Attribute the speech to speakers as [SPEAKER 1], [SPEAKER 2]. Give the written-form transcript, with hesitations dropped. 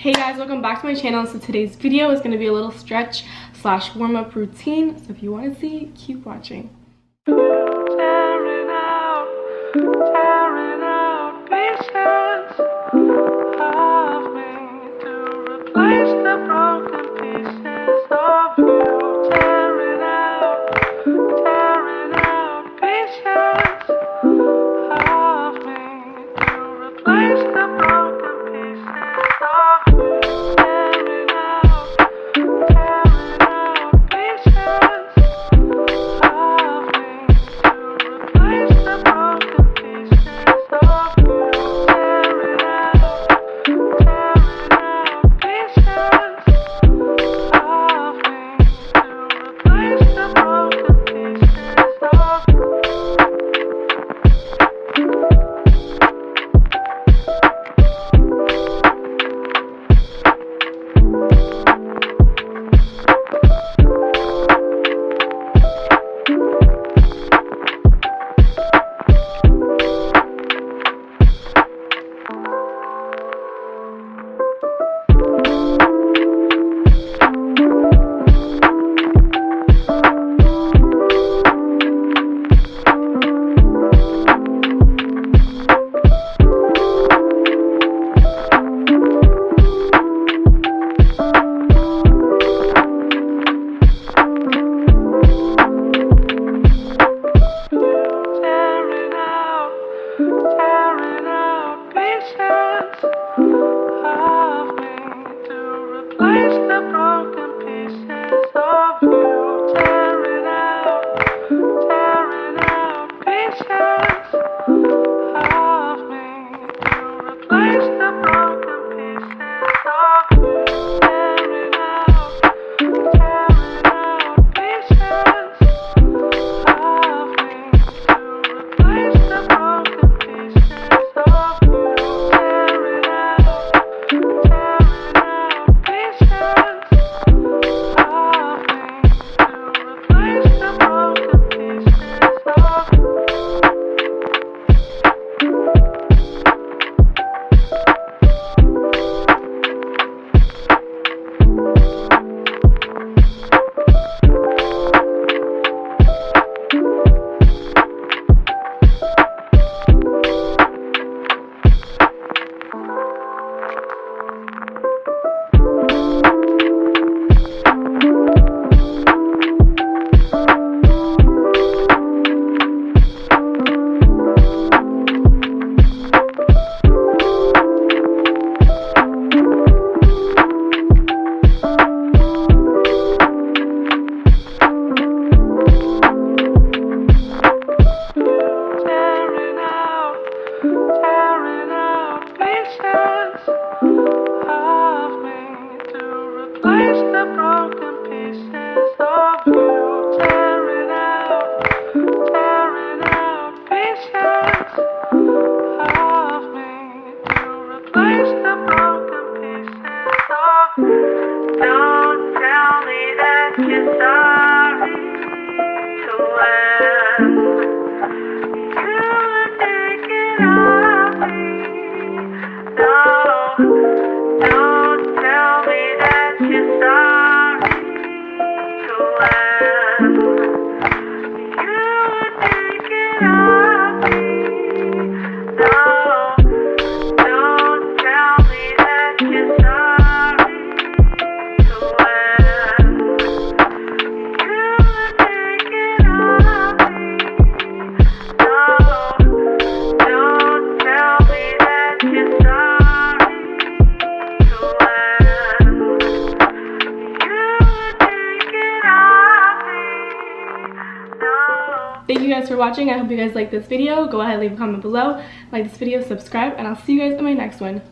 [SPEAKER 1] Hey guys, welcome back to my channel. So today's video is going to be a little stretch slash warm-up routine. So if you want to see, keep watching. Tearing out pieces of me to replace the broken pieces of you. Tearing out pieces of me to replace the broken pieces of you. Tearing out pieces of me to replace the broken pieces of you. Tearing out pieces of me to replace the broken pieces of you. Thank you guys for watching. I hope you guys like this video. Go ahead, leave a comment below, like this video, subscribe, and I'll see you guys in my next one.